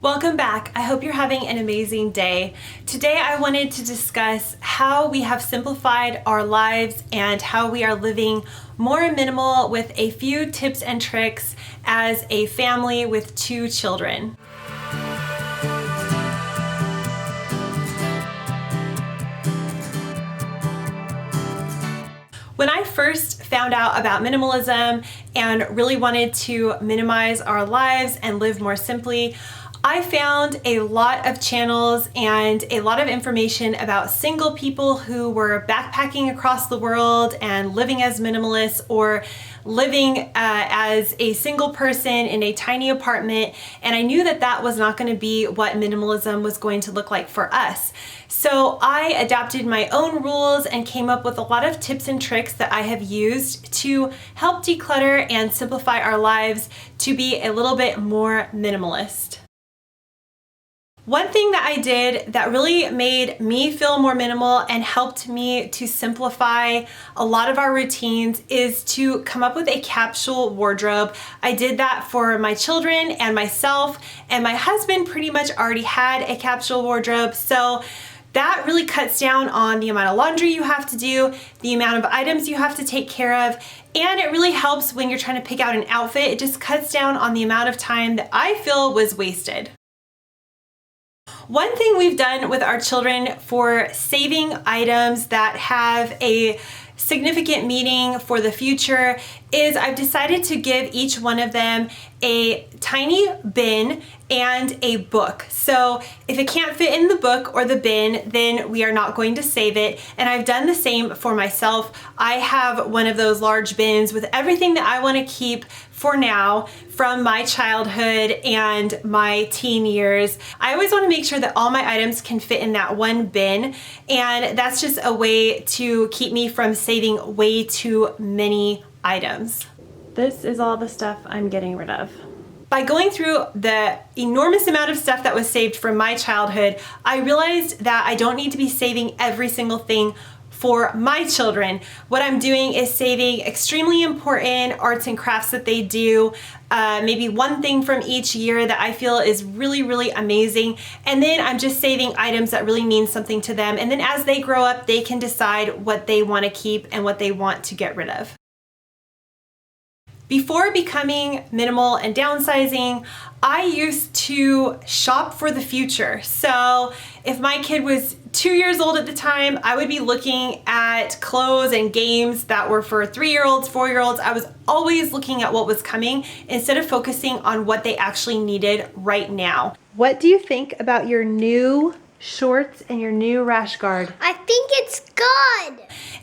Welcome back. I hope you're having an amazing day. Today I wanted to discuss how we have simplified our lives and how we are living more minimal with a few tips and tricks as a family with 2 children. When I first found out about minimalism and really wanted to minimize our lives and live more simply, I found a lot of channels and a lot of information about single people who were backpacking across the world and living as minimalists or living as a single person in a tiny apartment, and I knew that that was not going to be what minimalism was going to look like for us. So I adapted my own rules and came up with a lot of tips and tricks that I have used to help declutter and simplify our lives to be a little bit more minimalist. One thing that I did that really made me feel more minimal and helped me to simplify a lot of our routines is to come up with a capsule wardrobe. I did that for my children and myself, and my husband pretty much already had a capsule wardrobe, so that really cuts down on the amount of laundry you have to do, the amount of items you have to take care of, and it really helps when you're trying to pick out an outfit. It just cuts down on the amount of time that I feel was wasted. One thing we've done with our children for saving items that have a significant meaning for the future is I've decided to give each one of them a tiny bin and a book. So if it can't fit in the book or the bin, then we are not going to save it. And I've done the same for myself. I have one of those large bins with everything that I want to keep for now from my childhood and my teen years. I always want to make sure that all my items can fit in that one bin, and that's just a way to keep me from saving way too many items. This is all the stuff I'm getting rid of. By going through the enormous amount of stuff that was saved from my childhood, I realized that I don't need to be saving every single thing for my children. What I'm doing is saving extremely important arts and crafts that they do, maybe one thing from each year that I feel is really, really amazing. And then I'm just saving items that really mean something to them. And then as they grow up, they can decide what they want to keep and what they want to get rid of. Before becoming minimal and downsizing, I used to shop for the future. So if my kid was 2 years old at the time, I would be looking at clothes and games that were for 3-year-olds, 4-year-olds. I was always looking at what was coming instead of focusing on what they actually needed right now. What do you think about your new shorts and your new rash guard? I think it's good.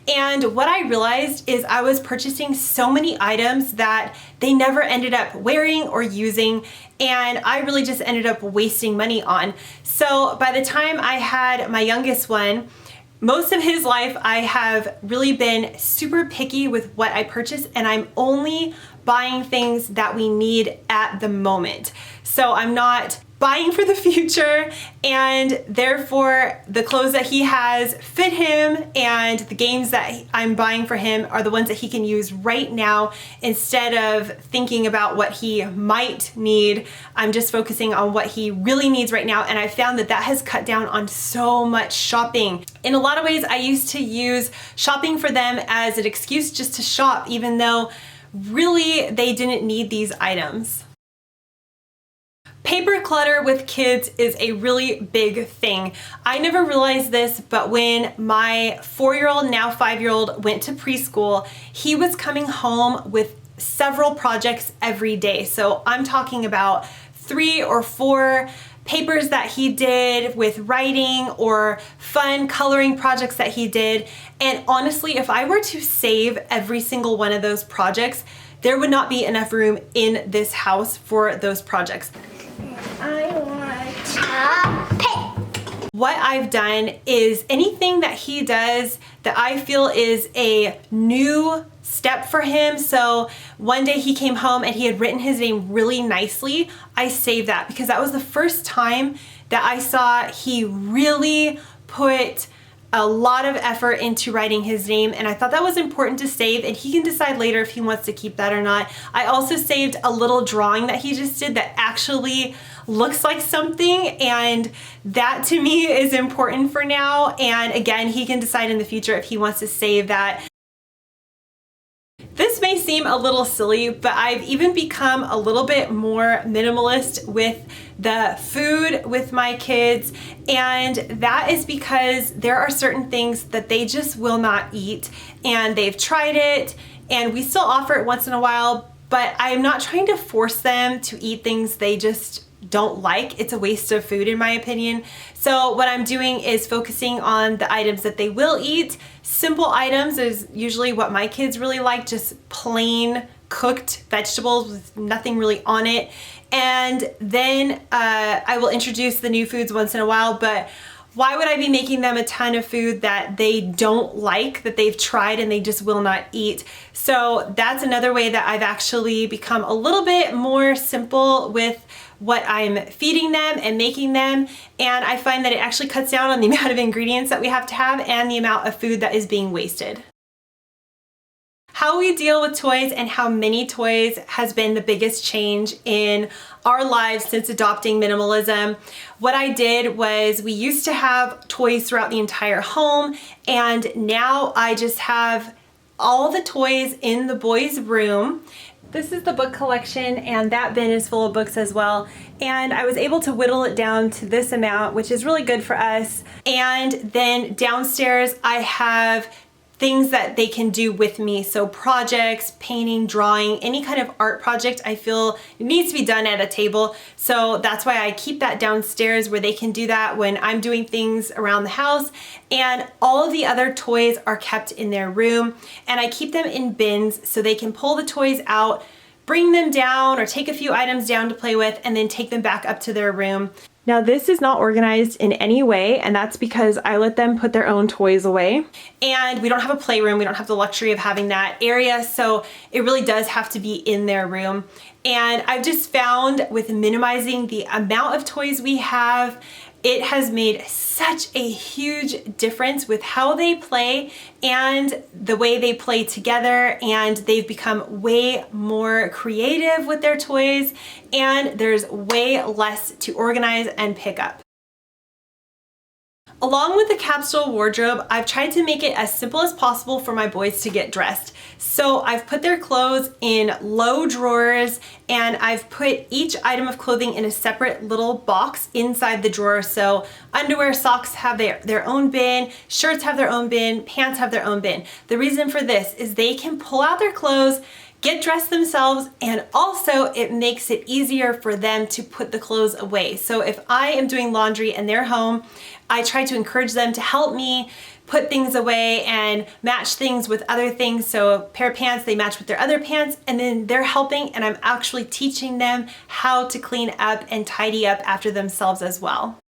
And what I realized is I was purchasing so many items that they never ended up wearing or using, and I really just ended up wasting money on. So by the time I had my youngest one, most of his life I have really been super picky with what I purchase, and I'm only buying things that we need at the moment. So I'm not buying for the future, and therefore the clothes that he has fit him, and the games that I'm buying for him are the ones that he can use right now. Instead of thinking about what he might need, I'm just focusing on what he really needs right now, and I found that that has cut down on so much shopping. In a lot of ways, I used to use shopping for them as an excuse just to shop, even though really they didn't need these items. Paper clutter with kids is a really big thing. I never realized this, but when my 4-year-old, now 5-year-old, went to preschool, he was coming home with several projects every day. So I'm talking about 3 or 4 papers that he did with writing or fun coloring projects that he did. And honestly, if I were to save every single one of those projects, there would not be enough room in this house for those projects. I want to pick. What I've done is anything that he does that I feel is a new step for him. So one day he came home and he had written his name really nicely. I saved that because that was the first time that I saw he really put a lot of effort into writing his name, and I thought that was important to save, and he can decide later if he wants to keep that or not. I also saved a little drawing that he just did that actually looks like something, and that to me is important for now. And again, he can decide in the future if he wants to save that. This may seem a little silly, but I've even become a little bit more minimalist with the food with my kids, and that is because there are certain things that they just will not eat, and they've tried it, and we still offer it once in a while, but I'm not trying to force them to eat things they just don't like. It's a waste of food in my opinion. So what I'm doing is focusing on the items that they will eat. Simple items is usually what my kids really like, just plain cooked vegetables with nothing really on it. And then I will introduce the new foods once in a while, but why would I be making them a ton of food that they don't like, that they've tried and they just will not eat? So that's another way that I've actually become a little bit more simple with what I'm feeding them and making them, and I find that it actually cuts down on the amount of ingredients that we have to have and the amount of food that is being wasted. How we deal with toys and how many toys has been the biggest change in our lives since adopting minimalism. What I did was, we used to have toys throughout the entire home, and now I just have all the toys in the boys' room. This is the book collection, and that bin is full of books as well. And I was able to whittle it down to this amount, which is really good for us. And then downstairs I have things that they can do with me. So projects, painting, drawing, any kind of art project I feel needs to be done at a table. So that's why I keep that downstairs where they can do that when I'm doing things around the house. And all of the other toys are kept in their room, and I keep them in bins so they can pull the toys out, bring them down, or take a few items down to play with, and then take them back up to their room. Now this is not organized in any way, and that's because I let them put their own toys away. And we don't have a playroom, we don't have the luxury of having that area, so it really does have to be in their room. And I've just found with minimizing the amount of toys we have, it has made such a huge difference with how they play and the way they play together, and they've become way more creative with their toys, and there's way less to organize and pick up. Along with the capsule wardrobe, I've tried to make it as simple as possible for my boys to get dressed. So I've put their clothes in low drawers, and I've put each item of clothing in a separate little box inside the drawer. So underwear, socks have their own bin, shirts have their own bin, pants have their own bin. The reason for this is they can pull out their clothes, get dressed themselves, and also it makes it easier for them to put the clothes away. So if I am doing laundry and they're home, I try to encourage them to help me put things away and match things with other things. So a pair of pants, they match with their other pants, and then they're helping, and I'm actually teaching them how to clean up and tidy up after themselves as well.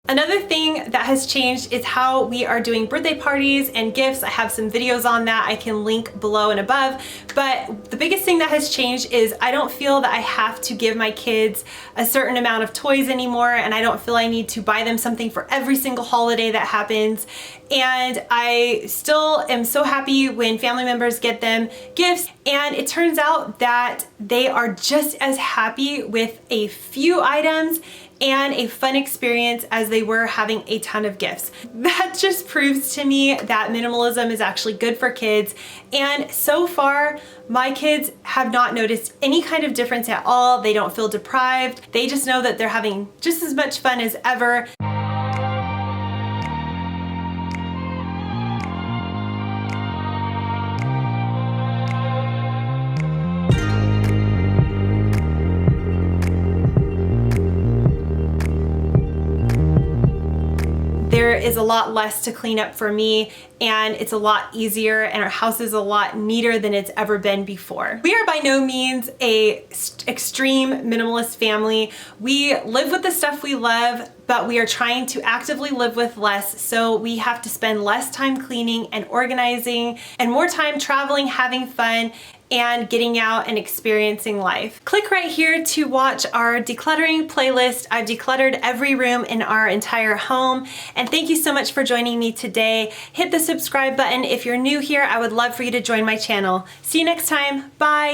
Another thing that has changed is how we are doing birthday parties and gifts. I have some videos on that I can link below and above, but the biggest thing that has changed is I don't feel that I have to give my kids a certain amount of toys anymore, and I don't feel I need to buy them something for every single holiday that happens. And I still am so happy when family members get them gifts, and it turns out that they are just as happy with a few items and a fun experience as they were having a ton of gifts. That just proves to me that minimalism is actually good for kids, and so far my kids have not noticed any kind of difference at all. They don't feel deprived. They just know that they're having just as much fun as ever. There is a lot less to clean up for me, and it's a lot easier, and our house is a lot neater than it's ever been before. We are by no means a extreme minimalist family. We live with the stuff we love, but we are trying to actively live with less, so we have to spend less time cleaning and organizing and more time traveling, having fun, and getting out and experiencing life. Click right here to watch our decluttering playlist. I've decluttered every room in our entire home. And thank you so much for joining me today. Hit the subscribe button if you're new here. I would love for you to join my channel. See you next time. Bye.